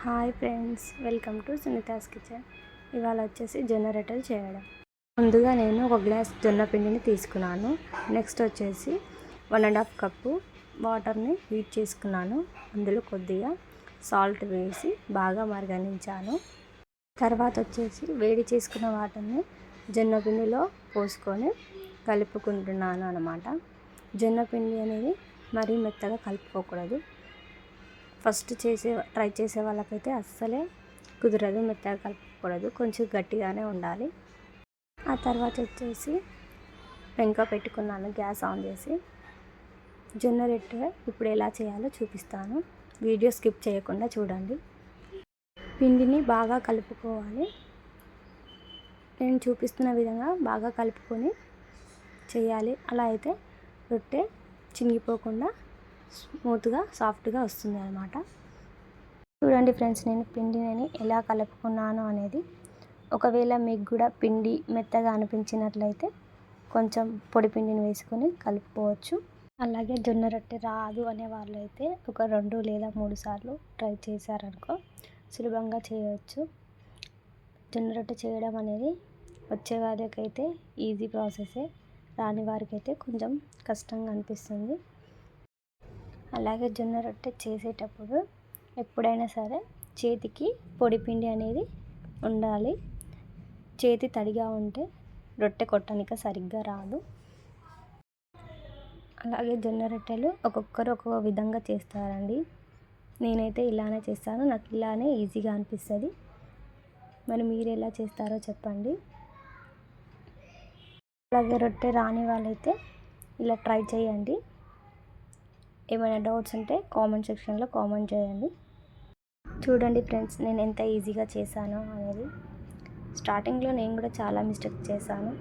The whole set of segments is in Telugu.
Hi friends, welcome to Sunita's kitchen. ఇవాళ వచ్చేసి జొన్న రొట్టెలు చేయడం. ముందుగా నేను ఒక గ్లాస్ జొన్న పిండిని తీసుకున్నాను. నెక్స్ట్ వచ్చేసి 1.5 కప్పు వాటర్ని హీట్ చేసుకున్నాను. అందులో కొద్దిగా సాల్ట్ వేసి బాగా మరగనించాను. తర్వాత వచ్చేసి వేడి చేసుకున్న వాటర్ని జొన్న పిండిలో పోసుకొని కలుపుకుంటున్నాను అన్నమాట. జొన్న పిండి అనేది మరీ మెత్తగా కలుపుకోకూడదు. ఫస్ట్ ట్రై చేసే వాళ్ళకైతే అస్సలే కుదరదు, మెత్తగా కలుపుకూడదు, కొంచెం గట్టిగానే ఉండాలి. ఆ తర్వాత వచ్చేసి పెంక పెట్టుకున్నాను, గ్యాస్ ఆన్ చేసి. జొన్న రొట్టె ఇప్పుడు ఎలా చేయాలో చూపిస్తాను, వీడియో స్కిప్ చేయకుండా చూడండి. పిండిని బాగా కలుపుకోవాలి. నేను చూపిస్తున్న విధంగా బాగా కలుపుకొని చేయాలి. అలా అయితే రొట్టె చినిగిపోకుండా స్మూత్గా సాఫ్ట్గా వస్తుంది అన్నమాట. చూడండి ఫ్రెండ్స్, నేను పిండిని ఎలా కలుపుకున్నాను అనేది. ఒకవేళ మీకు కూడా పిండి మెత్తగా అనిపించినట్లయితే కొంచెం పొడి పిండిని వేసుకొని కలుపుకోవచ్చు. అలాగే జొన్న రొట్టె రాదు అనే వాళ్ళు అయితే ఒక 2 లేదా 3 సార్లు ట్రై చేశారనుకో సులభంగా చేయవచ్చు. జొన్న రొట్టె చేయడం అనేది వచ్చే వారికైతే ఈజీ ప్రాసెసే, రాని వారికైతే కొంచెం కష్టంగా అనిపిస్తుంది. అలాగే జొన్న రొట్టె చేసేటప్పుడు ఎప్పుడైనా సరే చేతికి పొడి పిండి అనేది ఉండాలి. చేతి తడిగా ఉంటే రొట్టె కొట్టడానికి సరిగ్గా రాదు. అలాగే జొన్న రొట్టెలు ఒక్కొక్కరు ఒక్కొక్క విధంగా చేస్తారండి. నేనైతే ఇలానే చేస్తాను, నాకు ఇలానే ఈజీగా అనిపిస్తుంది. మరి మీరు ఎలా చేస్తారో చెప్పండి. అలాగే రొట్టె రాని వాళ్ళైతే ఇలా ట్రై చేయండి. ఏమైనా డౌట్స్ ఉంటే కామెంట్ సెక్షన్లో కామెంట్ చేయండి. చూడండి ఫ్రెండ్స్, నేను ఎంత ఈజీగా చేశానో అనేది. స్టార్టింగ్లో నేను కూడా చాలా మిస్టేక్ చేశాను,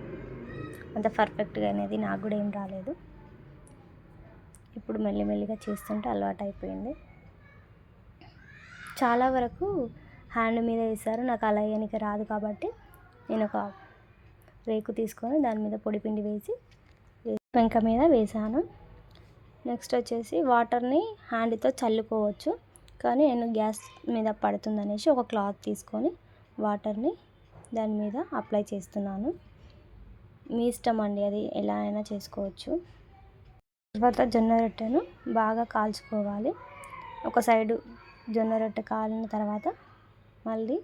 అంత పర్ఫెక్ట్గా అనేది నాకు కూడా ఏం రాలేదు. ఇప్పుడు మెల్లిమెల్లిగా చేస్తుంటే అలవాటు అయిపోయింది. చాలా వరకు హ్యాండ్ మీద వేశారు, నాకు అలా వేయడానికి రాదు. కాబట్టి నేను ఒక రేకు తీసుకొని దాని మీద పొడి పిండి వేసి పెంక మీద వేసాను. నెక్స్ట్ వచ్చేసి వాటర్ని హ్యాండ్తో చల్లుకోవచ్చు, కానీ నేను గ్యాస్ మీద పడుతుందనేసి ఒక క్లాత్ తీసుకొని వాటర్ని దాని మీద అప్లై చేస్తున్నాను. మీ ఇష్టం అండి, అది ఎలా అయినా చేసుకోవచ్చు. తర్వాత జొన్న రొట్టెను బాగా కాల్చుకోవాలి. ఒక సైడు జొన్న రొట్టె కాలిన తర్వాత మళ్ళీ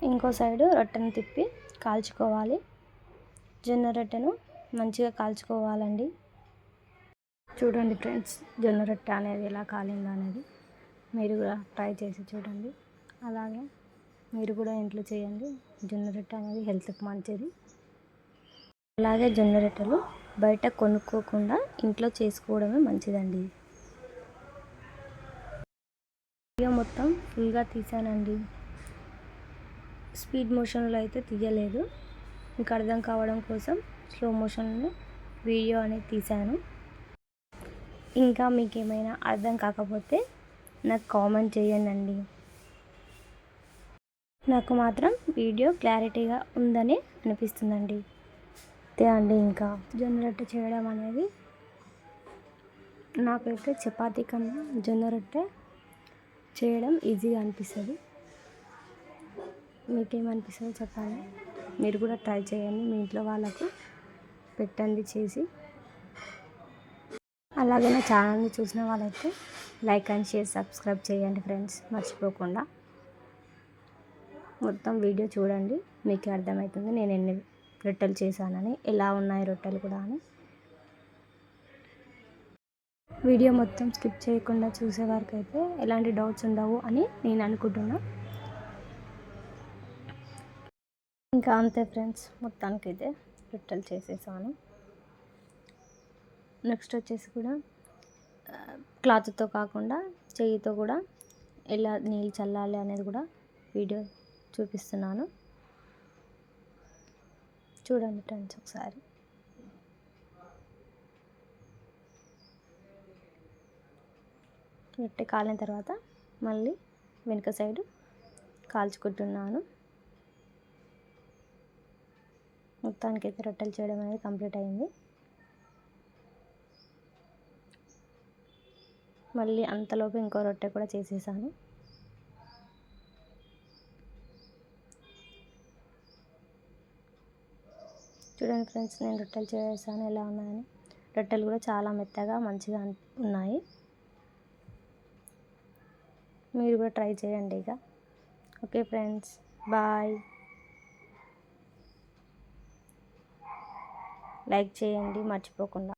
ఇంకో సైడు రొట్టెను తిప్పి కాల్చుకోవాలి. జొన్న రొట్టెను మంచిగా కాల్చుకోవాలండి. చూడండి ఫ్రెండ్స్, జొన్న రొట్టె అనేది ఎలా కాలిందో అనేది మీరు కూడా ట్రై చేసి చూడండి. అలాగే మీరు కూడా ఇంట్లో చేయండి. జొన్న రొట్టె అనేది హెల్త్కి మంచిది. అలాగే జొన్న రొట్టెలు బయట కొనుక్కోకుండా ఇంట్లో చేసుకోవడమే మంచిదండి. వీడియో మొత్తం ఫుల్గా తీసానండి, స్పీడ్ మోషన్లో అయితే తీయలేదు. మీకు అర్థం కావడం కోసం స్లో మోషన్లో వీడియో అనేది తీశాను. ఇంకా మీకు ఏమైనా అర్థం కాకపోతే నాకు కామెంట్ చేయండి. నాకు మాత్రం వీడియో క్లారిటీగా ఉందని అనిపిస్తుందండి. అంతే అండి. ఇంకా జొన్న రొట్టె చేయడం అనేది నాకైతే చపాతీ కన్నా జొన్న రొట్టె చేయడం ఈజీగా అనిపిస్తుంది. మీకేమనిపిస్తుందో చెప్పండి. మీరు కూడా ట్రై చేయండి, మీ ఇంట్లో వాళ్ళకు పెట్టండి చేసి. అలాగే నా ఛానల్ని చూసిన వాళ్ళైతే లైక్ అండ్ షేర్, సబ్స్క్రైబ్ చేయండి ఫ్రెండ్స్, మర్చిపోకుండా. మొత్తం వీడియో చూడండి, మీకు అర్థమవుతుంది నేను ఎన్ని రొట్టెలు చేశానని, ఎలా ఉన్నాయి రొట్టెలు కూడా అని. వీడియో మొత్తం స్కిప్ చేయకుండా చూసే వరకు అయితే ఎలాంటి డౌట్స్ ఉండవు అని నేను అనుకుంటున్నా. ఇంకా అంతే ఫ్రెండ్స్, మొత్తానికైతే రొట్టెలు చేసేసాను. నెక్స్ట్ వచ్చేసి కూడా క్లాత్తో కాకుండా చెయ్యితో కూడా ఎలా నీళ్ళు చల్లాలి అనేది కూడా వీడియో చూపిస్తున్నాను. చూడండి ఫ్రెండ్స్ ఒకసారి. రొట్టె కాలిన తర్వాత మళ్ళీ వెనుక సైడు కాల్చుకుంటున్నాను. మొత్తానికైతే రొట్టెలు చేయడం అనేది కంప్లీట్ అయింది. మళ్ళీ అంతలోపు ఇంకో రొట్టె కూడా చేసేసాను. చూడండి ఫ్రెండ్స్, నేను రొట్టెలు చేసాను ఎలా ఉన్నాయని. రొట్టెలు కూడా చాలా మెత్తగా మంచిగా ఉన్నాయి. మీరు కూడా ట్రై చేయండి ఇక. Okay friends, bye. లైక్ చేయండి మర్చిపోకుండా.